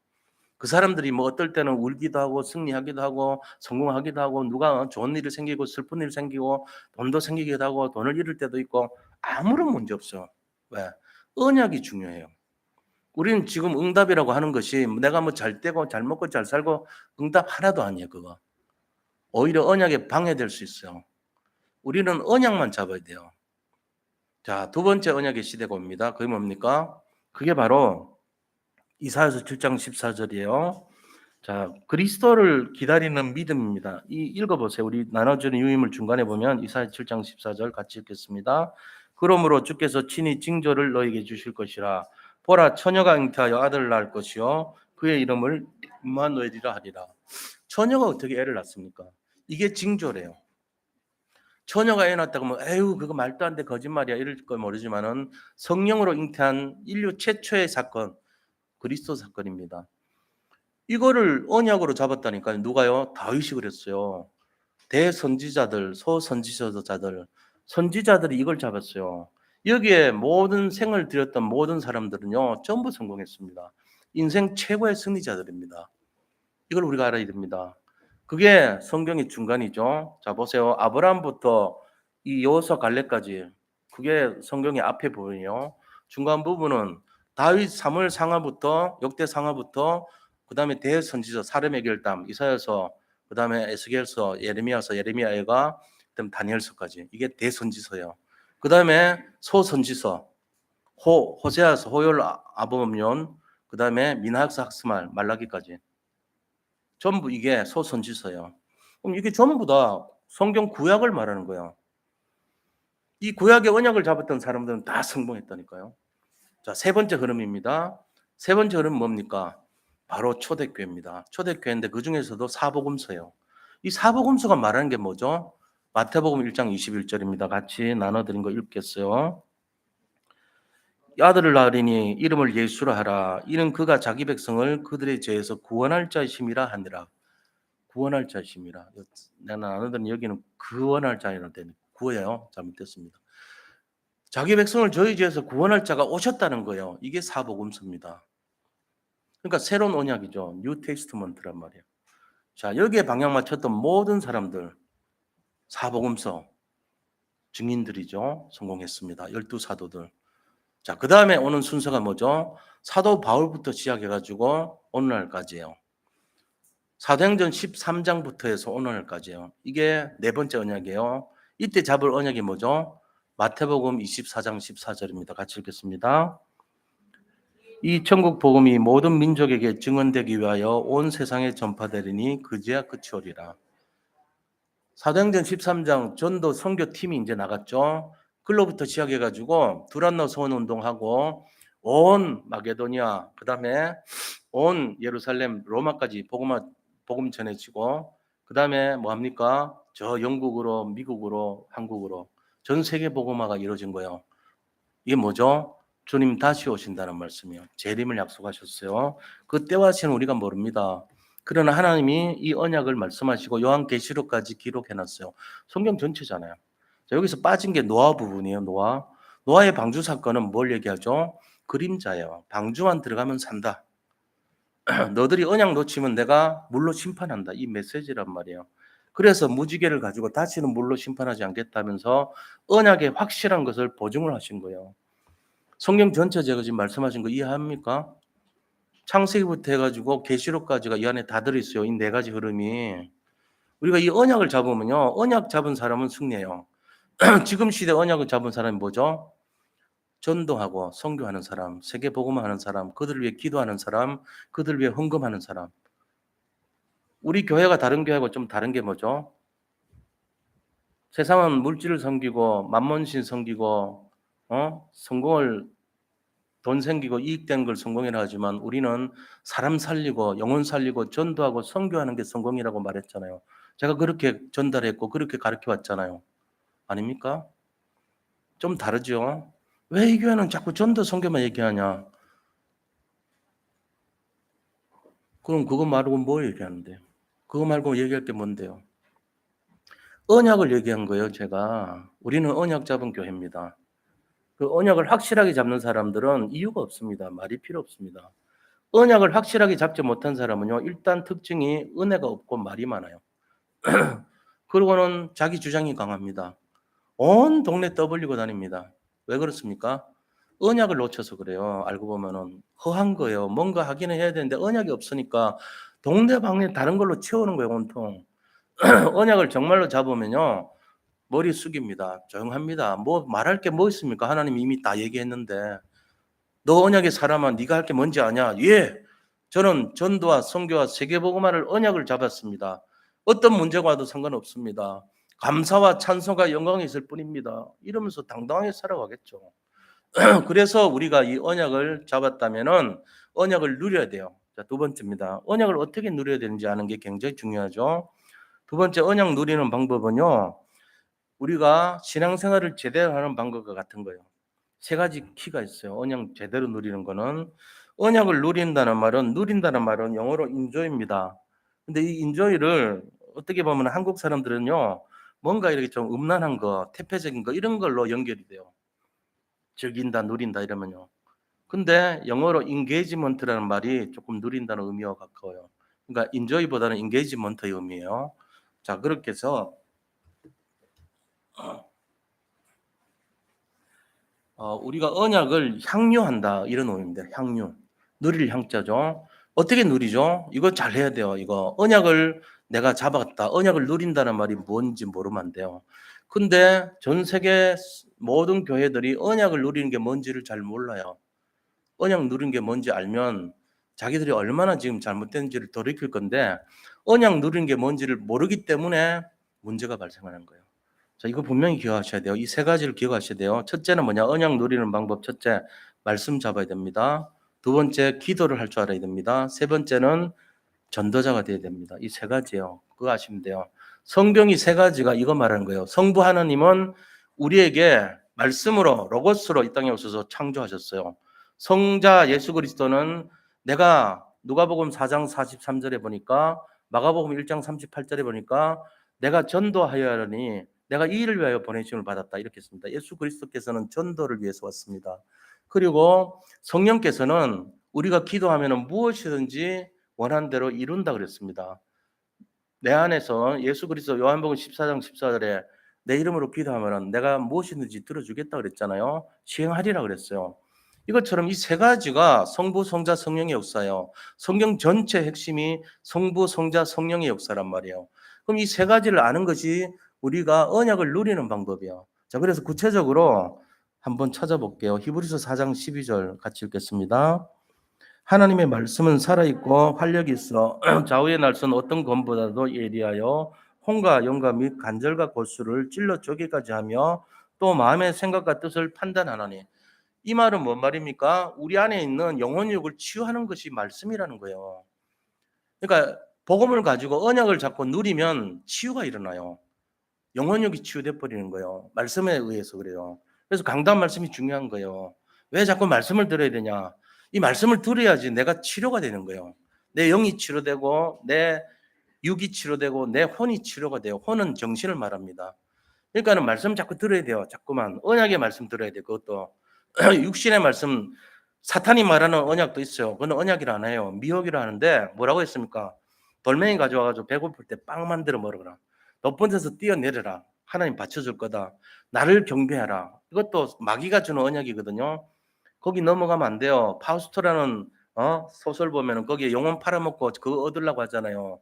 그 사람들이 뭐 어떨 때는 울기도 하고 승리하기도 하고 성공하기도 하고 누가 좋은 일이 생기고 슬픈 일이 생기고 돈도 생기기도 하고 돈을 잃을 때도 있고 아무런 문제 없어요. 왜? 언약이 중요해요. 우리는 지금 응답이라고 하는 것이 내가 뭐 잘 되고 잘 먹고 잘 살고 응답 하나도 아니에요, 그거. 오히려 언약에 방해될 수 있어요. 우리는 언약만 잡아야 돼요. 자, 두 번째 언약의 시대가 옵니다. 그게 뭡니까? 그게 바로 이사야서 7장 14절이에요. 자, 그리스도를 기다리는 믿음입니다. 읽어보세요. 우리 나눠주는 유임을 중간에 보면 이사야 7장 14절 같이 읽겠습니다. 그러므로 주께서 친히 징조를 너에게 주실 것이라. 보라, 처녀가 잉태하여 아들을 낳을 것이요 그의 이름을 임마누엘이라 하리라. 처녀가 어떻게 애를 낳습니까? 이게 징조래요. 처녀가 애 낳았다고 하면 에휴 그거 말도 안 돼 거짓말이야 이럴 걸 모르지만은 성령으로 잉태한 인류 최초의 사건 그리스도 사건입니다. 이거를 언약으로 잡았다니까요. 누가요? 다윗이 그랬어요. 대선지자들, 소선지자들, 선지자들이 이걸 잡았어요. 여기에 모든 생을 들였던 모든 사람들은요, 전부 성공했습니다. 인생 최고의 승리자들입니다. 이걸 우리가 알아야 됩니다. 그게 성경의 중간이죠. 자, 보세요. 아브라함부터 이 여호수아 갈렙까지 그게 성경의 앞에 보이요. 중간 부분은 다윗 사무엘 상하부터 역대 상하부터 그다음에 대선지서 사람의 결담 이사야서 그다음에 에스겔서 예레미야서 예레미야가 그다음 다니엘서까지 이게 대선지서예요. 그다음에 소선지서 호세아서 호열 아범론 그다음에 미나학사 학스말 말라기까지 전부 이게 소선지서예요. 그럼 이게 전부 다 성경 구약을 말하는 거예요. 이 구약의 언약을 잡았던 사람들은 다 성공했다니까요. 자, 세 번째 흐름입니다. 세 번째 흐름은 뭡니까? 바로 초대교회입니다. 초대교회인데 그 중에서도 사복음서예요. 이 사복음서가 말하는 게 뭐죠? 마태복음 1장 21절입니다. 같이 나눠드린 거 읽겠어요. 아들을 낳으리니 이름을 예수라 하라. 이는 그가 자기 백성을 그들의 죄에서 구원할 자심이라 하니라. 구원할 자심이라. 내가 나누던 여기는 구원할 자이라 되는 구예요. 잘못됐습니다. 자기 백성을 저희 죄에서 구원할 자가 오셨다는 거예요. 이게 사복음서입니다. 그러니까 새로운 언약이죠. 뉴 테스트먼트란 말이에요. 자, 여기에 방향 맞췄던 모든 사람들 사복음서 증인들이죠. 성공했습니다. 12사도들. 자, 그다음에 오는 순서가 뭐죠? 사도 바울부터 시작해 가지고 오늘날까지예요. 사도행전 13장부터 해서 오늘날까지예요. 이게 네 번째 언약이에요. 이때 잡을 언약이 뭐죠? 마태복음 24장 14절입니다. 같이 읽겠습니다. 이 천국 복음이 모든 민족에게 증언되기 위하여 온 세상에 전파되리니 그제야 끝이 오리라. 사도행전 13장 전도 선교팀이 이제 나갔죠. 글로부터 시작해 가지고 두란노 소원 운동하고 온 마게도니아 그다음에 온 예루살렘 로마까지 복음 전해지고 그다음에 뭐 합니까? 저 영국으로 미국으로 한국으로 전 세계 복음화가 이루어진 거예요. 이게 뭐죠? 주님 다시 오신다는 말씀이에요. 재림을 약속하셨어요. 그 때와 시는 우리가 모릅니다. 그러나 하나님이 이 언약을 말씀하시고 요한계시록까지 기록해놨어요. 성경 전체잖아요. 자, 여기서 빠진 게 노아 부분이에요. 노아의 방주 사건은 뭘 얘기하죠? 그림자예요. 방주만 들어가면 산다. 너들이 언약 놓치면 내가 물로 심판한다. 이 메시지란 말이에요. 그래서 무지개를 가지고 다시는 물로 심판하지 않겠다면서 언약의 확실한 것을 보증을 하신 거예요. 성경 전체 제가 지금 말씀하신 거 이해합니까? 창세기부터 해가지고 계시록까지가 이 안에 다 들어있어요. 이 네 가지 흐름이. 우리가 이 언약을 잡으면요. 언약 잡은 사람은 승리해요. 지금 시대 언약을 잡은 사람이 뭐죠? 전도하고 선교하는 사람, 세계 복음화하는 사람, 그들을 위해 기도하는 사람, 그들을 위해 헌금하는 사람. 우리 교회가 다른 교회하고 좀 다른 게 뭐죠? 세상은 물질을 섬기고 만몬신 섬기고 성공을 돈 생기고 이익되는 걸 성공이라 하지만 우리는 사람 살리고 영혼 살리고 전도하고 선교하는 게 성공이라고 말했잖아요. 제가 그렇게 전달했고 그렇게 가르쳐 왔잖아요. 아닙니까? 좀 다르죠. 왜 이 교회는 자꾸 전도 선교만 얘기하냐? 그럼 그거 말고 뭐 얘기하는데? 그거 말고 얘기할 게 뭔데요? 언약을 얘기한 거예요, 제가. 우리는 언약 잡은 교회입니다. 그 언약을 확실하게 잡는 사람들은 이유가 없습니다. 말이 필요 없습니다. 언약을 확실하게 잡지 못한 사람은요, 일단 특징이 은혜가 없고 말이 많아요. 그리고는 자기 주장이 강합니다. 온 동네 떠벌리고 다닙니다. 왜 그렇습니까? 언약을 놓쳐서 그래요. 알고 보면은 허한 거예요. 뭔가 하기는 해야 되는데 언약이 없으니까 동네방네 다른 걸로 채우는 거예요, 온통. 언약을 정말로 잡으면요, 머리 숙입니다. 조용합니다. 뭐 말할 게 뭐 있습니까? 하나님이 이미 다 얘기했는데. 너 언약의 사람아, 네가 할 게 뭔지 아냐? 예, 저는 전도와 선교와 세계복음화를 언약을 잡았습니다. 어떤 문제가 와도 상관없습니다. 감사와 찬송과 영광이 있을 뿐입니다. 이러면서 당당하게 살아가겠죠. 그래서 우리가 이 언약을 잡았다면은 언약을 누려야 돼요. 자, 두 번째입니다. 언약을 어떻게 누려야 되는지 아는 게 굉장히 중요하죠. 두 번째, 언약 누리는 방법은요, 우리가 신앙생활을 제대로 하는 방법과 같은 거예요. 세 가지 키가 있어요. 언약 제대로 누리는 거는. 언약을 누린다는 말은 영어로 enjoy입니다. 근데 이 enjoy를 어떻게 보면 한국 사람들은요, 뭔가 이렇게 좀 음란한 거, 태폐적인 거 이런 걸로 연결이 돼요. 즐긴다, 누린다 이러면요. 근데 영어로 engagement라는 말이 조금 누린다는 의미와 가까워요. 그러니까 enjoy보다는 engagement의 의미예요. 자, 그렇게 해서 우리가 언약을 향유한다 이런 의미입니다. 향유. 누릴 향자죠. 어떻게 누리죠? 이거 잘 해야 돼요. 이거 언약을 내가 잡았다. 언약을 누린다는 말이 뭔지 모르면 안 돼요. 근데 전 세계 모든 교회들이 언약을 누리는 게 뭔지를 잘 몰라요. 언약 누린 게 뭔지 알면 자기들이 얼마나 지금 잘못된지를 돌이킬 건데 언약 누린 게 뭔지를 모르기 때문에 문제가 발생하는 거예요. 자, 이거 분명히 기억하셔야 돼요. 이 세 가지를 기억하셔야 돼요. 첫째는 뭐냐? 언약 누리는 방법. 첫째, 말씀 잡아야 됩니다. 두 번째, 기도를 할 줄 알아야 됩니다. 세 번째는 전도자가 돼야 됩니다. 이 세 가지예요. 그거 아시면 돼요. 성경이 세 가지가 이거 말하는 거예요. 성부 하나님은 우리에게 말씀으로 로고스로 이 땅에 오셔서 창조하셨어요. 성자 예수 그리스도는 내가 누가복음 4장 43절에 보니까 마가복음 1장 38절에 보니까 내가 전도하여 하려니 내가 이 일을 위하여 보내심을 받았다 이렇게 했습니다. 예수 그리스도께서는 전도를 위해서 왔습니다. 그리고 성령께서는 우리가 기도하면 무엇이든지 원한 대로 이룬다 그랬습니다. 내 안에서 예수 그리스도 요한복음 14장 14절에 내 이름으로 기도하면 내가 무엇이든지 들어주겠다 그랬잖아요. 시행하리라 그랬어요. 이것처럼 이 세 가지가 성부, 성자, 성령의 역사예요. 성경 전체 핵심이 성부, 성자, 성령의 역사란 말이에요. 그럼 이 세 가지를 아는 것이 우리가 언약을 누리는 방법이에요. 자, 그래서 구체적으로 한번 찾아볼게요. 히브리서 4장 12절 같이 읽겠습니다. 하나님의 말씀은 살아있고 활력이 있어 좌우의 날선 어떤 검보다도 예리하여 혼과 영과 및 간절과 골수를 찔러 쪼개까지 하며 또 마음의 생각과 뜻을 판단하나니. 이 말은 뭔 말입니까? 우리 안에 있는 영혼육을 치유하는 것이 말씀이라는 거예요. 그러니까 복음을 가지고 언약을 잡고 누리면 치유가 일어나요. 영혼육이 치유돼 버리는 거예요. 말씀에 의해서 그래요. 그래서 강단 말씀이 중요한 거예요. 왜 자꾸 말씀을 들어야 되냐? 이 말씀을 들어야지 내가 치료가 되는 거예요. 내 영이 치료되고 내 육이 치료되고 내 혼이 치료가 돼요. 혼은 정신을 말합니다. 그러니까는 말씀 자꾸 들어야 돼요. 자꾸만 언약의 말씀 들어야 돼요. 그것도 육신의 말씀, 사탄이 말하는 언약도 있어요. 그건 언약이라 안 해요. 미혹이라 하는데 뭐라고 했습니까? 돌멩이 가져와가지고 배고플 때 빵 만들어 먹어라. 높은 데서 뛰어내려라. 하나님 받쳐줄 거다. 나를 경배하라. 이것도 마귀가 주는 언약이거든요. 거기 넘어가면 안 돼요. 파우스트라는 소설 보면은 거기에 영혼 팔아먹고 그거 얻으려고 하잖아요.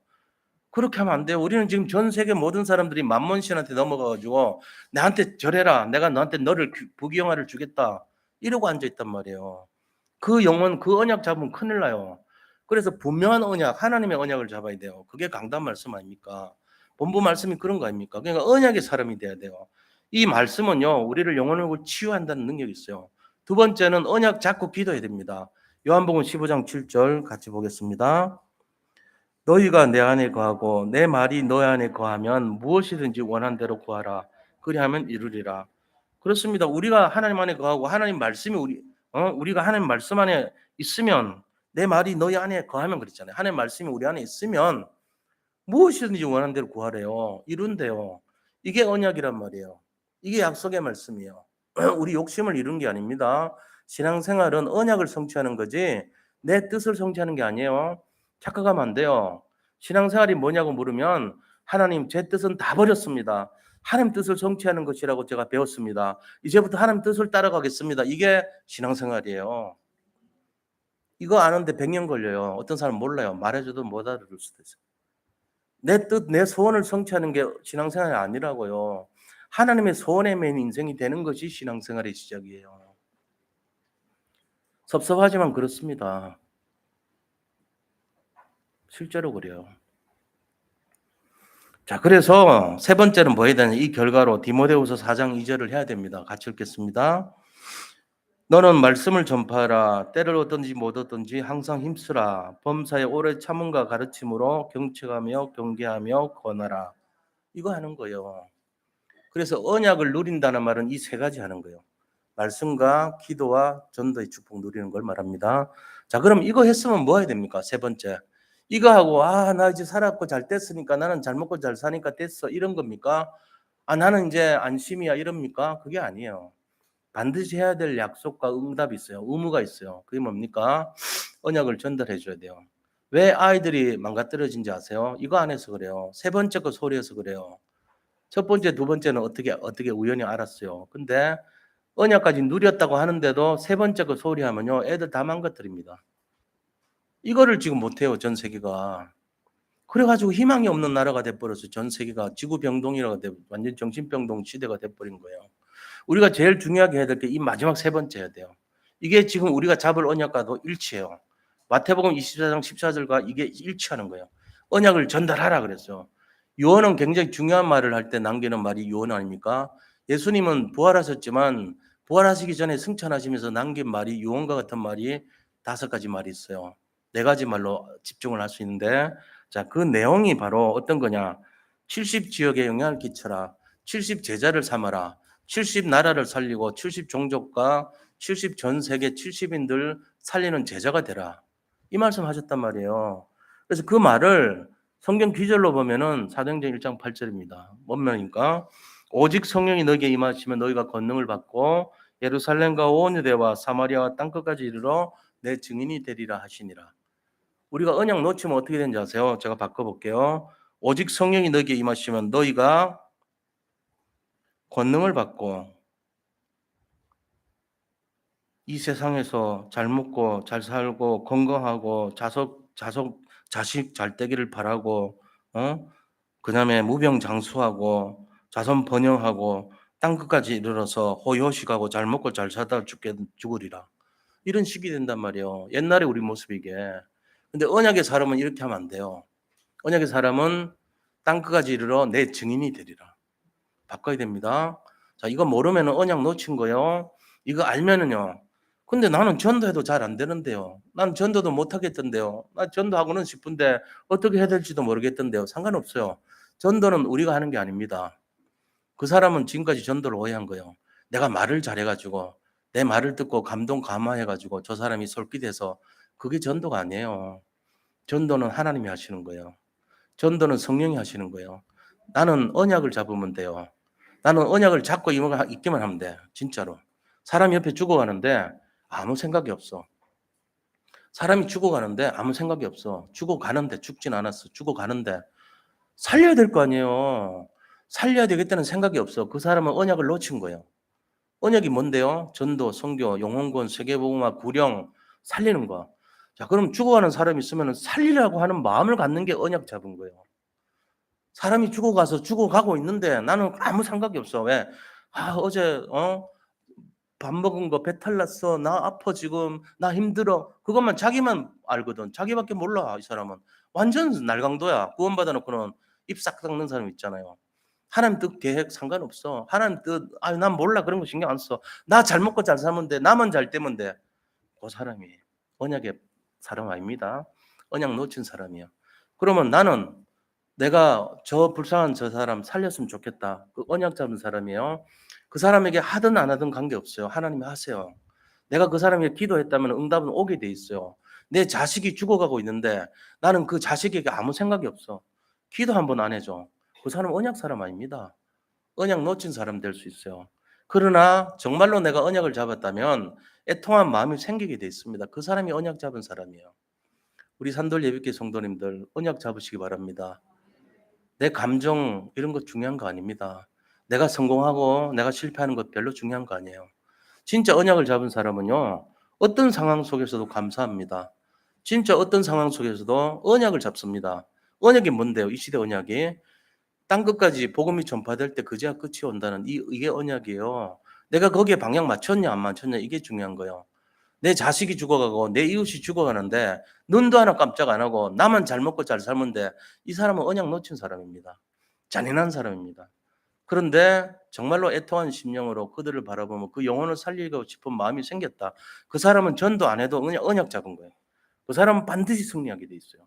그렇게 하면 안 돼요. 우리는 지금 전 세계 모든 사람들이 만몬 신한테 넘어가 가지고 "나한테 절해라. 내가 너한테 너를 부귀영화를 주겠다." 이러고 앉아 있단 말이에요. 그 영혼 그 언약 잡으면 큰일 나요. 그래서 분명한 언약, 하나님의 언약을 잡아야 돼요. 그게 강단 말씀 아닙니까? 본부 말씀이 그런 거 아닙니까? 그러니까 언약의 사람이 돼야 돼요. 이 말씀은요, 우리를 영혼을 치유한다는 능력이 있어요. 두 번째는 언약 잡고 기도해야 됩니다. 요한복음 15장 7절 같이 보겠습니다. 너희가 내 안에 거하고 내 말이 너희 안에 거하면 무엇이든지 원한 대로 구하라. 그리하면 이루리라. 그렇습니다. 우리가 하나님 안에 거하고 하나님 말씀이 우리가 하나님 말씀 안에 있으면 내 말이 너희 안에 거하면 그랬잖아요. 하나님 말씀이 우리 안에 있으면 무엇이든지 원하는 대로 구하래요. 이룬대요. 이게 언약이란 말이에요. 이게 약속의 말씀이에요. 우리 욕심을 이룬 게 아닙니다. 신앙생활은 언약을 성취하는 거지 내 뜻을 성취하는 게 아니에요. 착각하면 안 돼요. 신앙생활이 뭐냐고 물으면 하나님 제 뜻은 다 버렸습니다. 하나님 뜻을 성취하는 것이라고 제가 배웠습니다. 이제부터 하나님 뜻을 따라가겠습니다. 이게 신앙생활이에요. 이거 아는데 100년 걸려요. 어떤 사람 몰라요. 말해줘도 못 알아들을 수도 있어요. 내 뜻, 내 소원을 성취하는 게 신앙생활이 아니라고요. 하나님의 소원에 맨 인생이 되는 것이 신앙생활의 시작이에요. 섭섭하지만 그렇습니다. 실제로 그래요. 자, 그래서 세 번째는 뭐 해야 되냐? 이 결과로 디모데후서 4장 2절을 해야 됩니다. 같이 읽겠습니다. 너는 말씀을 전파하라. 때를 얻든지 못 얻든지 항상 힘쓰라. 범사에 오래 참음과 가르침으로 경책하며 경계하며 권하라. 이거 하는 거예요. 그래서 언약을 누린다는 말은 이 세 가지 하는 거예요. 말씀과 기도와 전도의 축복 누리는 걸 말합니다. 자, 그럼 이거 했으면 뭐 해야 됩니까? 세 번째. 이거 하고 나 이제 살았고 잘 됐으니까 나는 잘 먹고 잘 사니까 됐어. 이런 겁니까? 나는 이제 안심이야 이럽니까? 그게 아니에요. 반드시 해야 될 약속과 응답이 있어요. 의무가 있어요. 그게 뭡니까? 언약을 전달해 줘야 돼요. 왜 아이들이 망가뜨려진지 아세요? 이거 안 해서 그래요. 세 번째 거 소리해서 그래요. 첫 번째, 두 번째는 어떻게 우연히 알았어요. 근데 언약까지 누렸다고 하는데도 세 번째 거 소리하면요, 애들 다 망가뜨립니다. 이거를 지금 못해요, 전 세계가. 그래가지고 희망이 없는 나라가 돼버렸어요. 전 세계가 지구병동이라고 완전 정신병동 시대가 돼버린 거예요. 우리가 제일 중요하게 해야 될 게 이 마지막 세 번째 해야 돼요. 이게 지금 우리가 잡을 언약과도 일치해요. 마태복음 24장 14절과 이게 일치하는 거예요. 언약을 전달하라 그랬어요. 요한은 굉장히 중요한 말을 할 때 남기는 말이 요한 아닙니까? 예수님은 부활하셨지만 부활하시기 전에 승천하시면서 남긴 말이 요한과 같은 말이 5가지 말이 있어요. 4가지 말로 집중을 할 수 있는데 자, 그 내용이 바로 어떤 거냐? 70 지역에 영향을 끼쳐라. 70 제자를 삼아라. 70 나라를 살리고 70 종족과 70 전 세계 70인들 살리는 제자가 되라. 이 말씀하셨단 말이에요. 그래서 그 말을 성경 귀절로 보면은 사도행전 1장 8절입니다. 뭔 말입니까? 오직 성령이 너에게 임하시면 너희가 권능을 받고 예루살렘과 온 유대와 사마리아와 땅끝까지 이르러 내 증인이 되리라 하시니라. 우리가 언약 놓치면 어떻게 되는지 아세요? 제가 바꿔볼게요. 오직 성령이 너에게 임하시면 너희가 권능을 받고 이 세상에서 잘 먹고 잘 살고 건강하고 자식 잘 되기를 바라고 그다음에 무병장수하고 자손 번영하고 땅 끝까지 이르러서 호요식하고 잘 먹고 잘 살다 죽으리라. 이런 식이 된단 말이에요. 옛날에 우리 모습이 이게. 근데 언약의 사람은 이렇게 하면 안 돼요. 언약의 사람은 땅 끝까지 이르러 내 증인이 되리라. 바꿔야 됩니다. 자, 이거 모르면 언약 놓친 거예요. 이거 알면은요. 근데 나는 전도해도 잘 안 되는데요. 난 전도도 못 하겠던데요. 나 전도하고는 싶은데 어떻게 해야 될지도 모르겠던데요. 상관없어요. 전도는 우리가 하는 게 아닙니다. 그 사람은 지금까지 전도를 오해한 거예요. 내가 말을 잘해가지고 내 말을 듣고 감동 감화해가지고 저 사람이 솔깃해서 그게 전도가 아니에요. 전도는 하나님이 하시는 거예요. 전도는 성령이 하시는 거예요. 나는 언약을 잡으면 돼요. 나는 언약을 잡고 있기만 하면 돼. 진짜로. 사람이 옆에 죽어가는데 아무 생각이 없어. 사람이 죽어가는데 아무 생각이 없어. 죽어가는데 죽진 않았어. 죽어가는데 살려야 될 거 아니에요. 살려야 되겠다는 생각이 없어. 그 사람은 언약을 놓친 거예요. 언약이 뭔데요? 전도, 선교, 영혼권, 세계복음화, 구령 살리는 거. 자, 그럼 죽어가는 사람이 있으면 살리라고 하는 마음을 갖는 게 언약 잡은 거예요. 사람이 죽어가서 죽어가고 있는데 나는 아무 생각이 없어. 왜? 어제 밥 먹은 거 배탈 났어. 나 아파 지금. 나 힘들어. 그것만 자기만 알거든. 자기밖에 몰라 이 사람은. 완전 날강도야. 구원받아 놓고는 입 싹 닦는 사람 있잖아요. 하나님 뜻 계획 상관없어. 하나님 뜻 난 몰라 그런 거 신경 안 써. 나 잘 먹고 잘 살면 돼. 나만 잘 되면 돼. 그 사람이 언약의 사람 아닙니다. 언약 놓친 사람이야. 그러면 나는 내가 저 불쌍한 저 사람 살렸으면 좋겠다. 그 언약 잡은 사람이에요. 그 사람에게 하든 안 하든 관계없어요. 하나님이 하세요. 내가 그 사람에게 기도했다면 응답은 오게 돼 있어요. 내 자식이 죽어가고 있는데 나는 그 자식에게 아무 생각이 없어. 기도 한 번 안 해줘. 그 사람 언약 사람 아닙니다. 언약 놓친 사람 될 수 있어요. 그러나 정말로 내가 언약을 잡았다면 애통한 마음이 생기게 돼 있습니다. 그 사람이 언약 잡은 사람이에요. 우리 산돌 예비교 성도님들 언약 잡으시기 바랍니다. 내 감정 이런 거 중요한 거 아닙니다. 내가 성공하고 내가 실패하는 것 별로 중요한 거 아니에요. 진짜 언약을 잡은 사람은요. 어떤 상황 속에서도 감사합니다. 진짜 어떤 상황 속에서도 언약을 잡습니다. 언약이 뭔데요? 이 시대 언약이 땅 끝까지 복음이 전파될 때 그제야 끝이 온다는 이게 언약이에요. 내가 거기에 방향 맞췄냐 안 맞췄냐 이게 중요한 거예요. 내 자식이 죽어가고 내 이웃이 죽어가는데 눈도 하나 깜짝 안 하고 나만 잘 먹고 잘 살면 돼. 이 사람은 언약 놓친 사람입니다. 잔인한 사람입니다. 그런데 정말로 애통한 심령으로 그들을 바라보면 그 영혼을 살리고 싶은 마음이 생겼다. 그 사람은 전도 안 해도 언약 잡은 거예요. 그 사람은 반드시 승리하게 돼 있어요.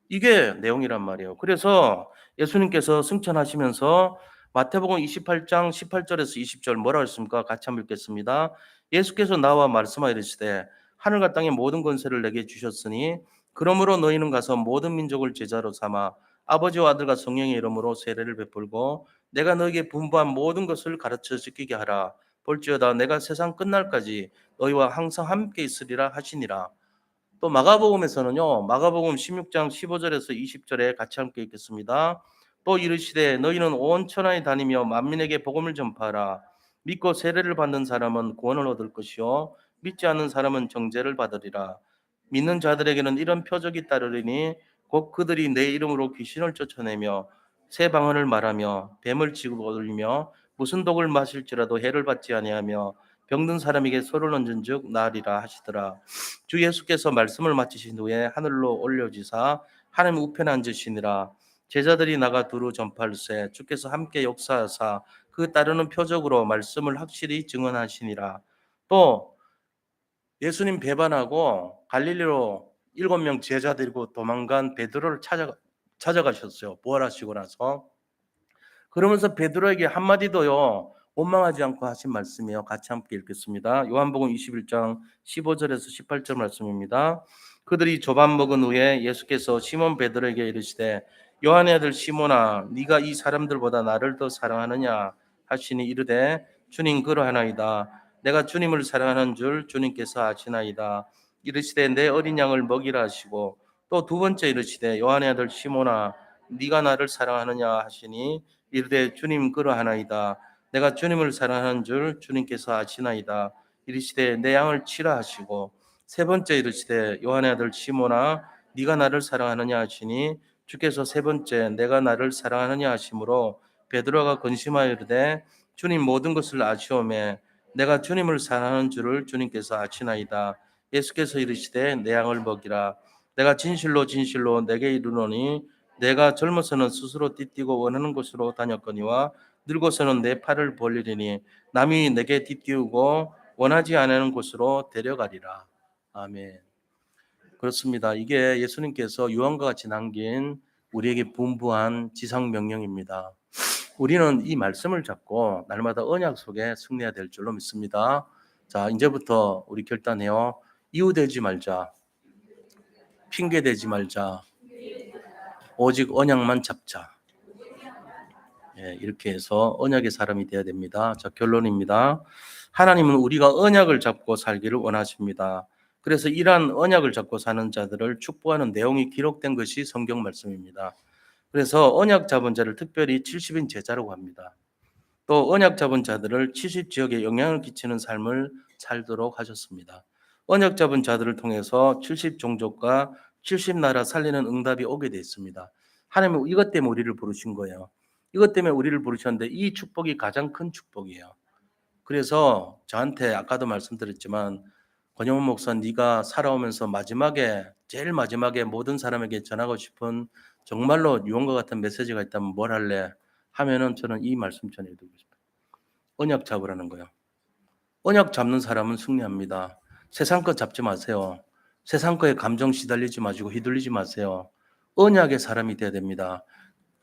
이게 내용이란 말이에요. 그래서 예수님께서 승천하시면서 마태복음 28장 18절에서 20절 뭐라 했습니까? 같이 한번 읽겠습니다. 예수께서 나와 말씀하여 이르시되 하늘과 땅의 모든 권세를 내게 주셨으니 그러므로 너희는 가서 모든 민족을 제자로 삼아 아버지와 아들과 성령의 이름으로 세례를 베풀고 내가 너에게 분부한 모든 것을 가르쳐 지키게 하라. 볼지어다 내가 세상 끝날까지 너희와 항상 함께 있으리라 하시니라. 또 마가복음에서는요. 마가복음 16장 15절에서 20절에 같이 함께 읽겠습니다. 또 이르시되 너희는 온 천하에 다니며 만민에게 복음을 전파하라. 믿고 세례를 받는 사람은 구원을 얻을 것이요 믿지 않는 사람은 정죄를 받으리라. 믿는 자들에게는 이런 표적이 따르리니 곧 그들이 내 이름으로 귀신을 쫓아내며 새 방언을 말하며 뱀을 치고 올리며 무슨 독을 마실지라도 해를 받지 아니하며 병든 사람에게 소를 얹은즉 나으리라 하시더라. 주 예수께서 말씀을 마치신 후에 하늘로 올려지사 하나님 우편에 앉으시니라. 제자들이 나가 두루 전파할세 주께서 함께 역사하사 그 따르는 표적으로 말씀을 확실히 증언하시니라. 또 예수님 배반하고 갈릴리로 7명 제자 데리고 도망간 베드로를 찾아가셨어요. 부활하시고 나서. 그러면서 베드로에게 한마디도요. 원망하지 않고 하신 말씀이에요. 같이 함께 읽겠습니다. 요한복음 21장 15절에서 18절 말씀입니다. 그들이 조밥 먹은 후에 예수께서 시몬 베드로에게 이르시되 요한의 아들 시몬아 네가 이 사람들보다 나를 더 사랑하느냐 하시니 이르되 주님 그러하나이다. 내가 주님을 사랑하는 줄 주님께서 아시나이다. 이르시되 내 어린 양을 먹이라 하시고 또 두 번째 이르시되 요한의 아들 시몬아 네가 나를 사랑하느냐 하시니 이르되 주님 그러하나이다. 내가 주님을 사랑하는 줄 주님께서 아시나이다. 이르시되 내 양을 치라 하시고 세 번째 이르시되 요한의 아들 시몬아 네가 나를 사랑하느냐 하시니 주께서 세 번째 내가 나를 사랑하느냐 하시므로 베드로가 근심하여 이르되 주님 모든 것을 아시오매 내가 주님을 사랑하는 줄을 주님께서 아시나이다. 예수께서 이르시되 내 양을 먹이라. 내가 진실로 진실로 내게 이르노니 내가 젊어서는 스스로 띠뛰고 원하는 곳으로 다녔거니와 늙어서는 내 팔을 벌리리니 남이 내게 띠띠우고 원하지 않는 곳으로 데려가리라. 아멘. 그렇습니다. 이게 예수님께서 유언과 같이 남긴 우리에게 분부한 지상 명령입니다. 우리는 이 말씀을 잡고 날마다 언약 속에 승리해야 될 줄로 믿습니다. 자, 이제부터 우리 결단해요. 이유되지 말자. 핑계대지 말자. 오직 언약만 잡자. 이렇게 해서 언약의 사람이 되어야 됩니다. 자, 결론입니다. 하나님은 우리가 언약을 잡고 살기를 원하십니다. 그래서 이러한 언약을 잡고 사는 자들을 축복하는 내용이 기록된 것이 성경 말씀입니다. 그래서 언약 잡은 자를 특별히 70인 제자라고 합니다. 또 언약 잡은 자들을 70지역에 영향을 끼치는 삶을 살도록 하셨습니다. 언약 잡은 자들을 통해서 70종족과 70나라 살리는 응답이 오게 되어 있습니다. 하나님은 이것 때문에 우리를 부르신 거예요. 이것 때문에 우리를 부르셨는데 이 축복이 가장 큰 축복이에요. 그래서 저한테 아까도 말씀드렸지만 권영훈 목사 네가 살아오면서 마지막에 제일 마지막에 모든 사람에게 전하고 싶은 정말로 유언과 같은 메시지가 있다면 뭘 할래? 하면은 저는 이 말씀 전해드리고 싶어요. 언약 잡으라는 거예요. 언약 잡는 사람은 승리합니다. 세상 거 잡지 마세요. 세상 거에 감정 시달리지 마시고 휘둘리지 마세요. 언약의 사람이 돼야 됩니다.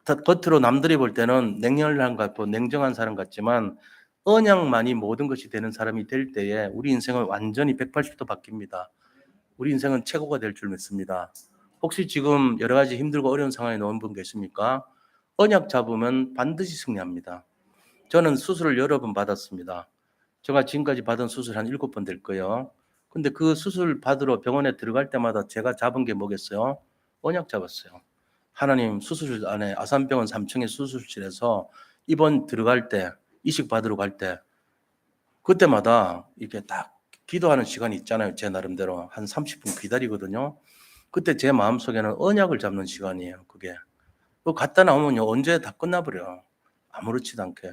겉으로 남들이 볼 때는 냉혈한 같고 냉정한 사람 같지만 언약만이 모든 것이 되는 사람이 될 때에 우리 인생은 완전히 180도 바뀝니다. 우리 인생은 최고가 될 줄 믿습니다. 혹시 지금 여러 가지 힘들고 어려운 상황에 놓은 분 계십니까? 언약 잡으면 반드시 승리합니다. 저는 수술을 여러 번 받았습니다. 제가 지금까지 받은 수술 한 7번 될 거예요. 근데 그 수술 받으러 병원에 들어갈 때마다 제가 잡은 게 뭐겠어요? 언약 잡았어요. 하나님 수술실 안에 아산병원 3층의 수술실에서 입원 들어갈 때 이식 받으러 갈 때 그때마다 이렇게 딱 기도하는 시간이 있잖아요. 제 나름대로 한 30분 기다리거든요. 그때 제 마음속에는 언약을 잡는 시간이에요. 그게. 그거 갔다 나오면요. 언제 다 끝나버려요. 아무렇지도 않게.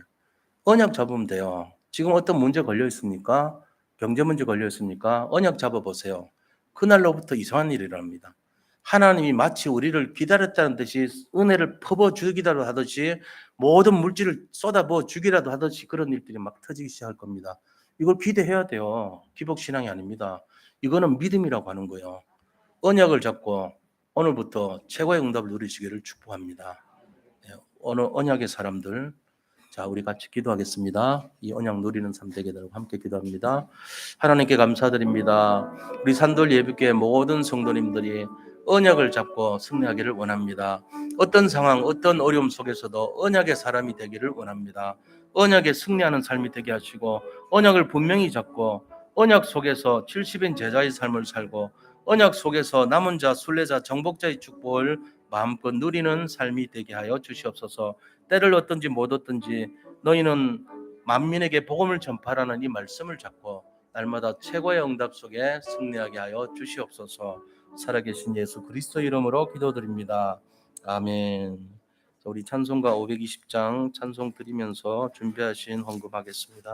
언약 잡으면 돼요. 지금 어떤 문제 걸려 있습니까? 경제 문제 걸려 있습니까? 언약 잡아 보세요. 그날로부터 이상한 일이 일어납니다. 하나님이 마치 우리를 기다렸다는 듯이 은혜를 퍼부어 주기라도 하듯이 모든 물질을 쏟아부어 주기라도 하듯이 그런 일들이 막 터지기 시작할 겁니다. 이걸 기대해야 돼요. 기복신앙이 아닙니다. 이거는 믿음이라고 하는 거예요. 언약을 잡고 오늘부터 최고의 응답을 누리시기를 축복합니다. 네, 오늘 언약의 사람들, 자, 우리 같이 기도하겠습니다. 이 언약 누리는 삶 되게 되고 함께 기도합니다. 하나님께 감사드립니다. 우리 산돌 예비교회 모든 성도님들이 언약을 잡고 승리하기를 원합니다. 어떤 상황, 어떤 어려움 속에서도 언약의 사람이 되기를 원합니다. 언약에 승리하는 삶이 되게 하시고 언약을 분명히 잡고 언약 속에서 70인 제자의 삶을 살고 언약 속에서 남은 자, 순례자, 정복자의 축복을 마음껏 누리는 삶이 되게 하여 주시옵소서. 때를 얻든지 못 얻든지 너희는 만민에게 복음을 전파하는 이 말씀을 잡고 날마다 최고의 응답 속에 승리하게 하여 주시옵소서. 살아계신 예수 그리스도 이름으로 기도드립니다. 아멘. 우리 찬송가 520장 찬송 드리면서 준비하신 헌금하겠습니다.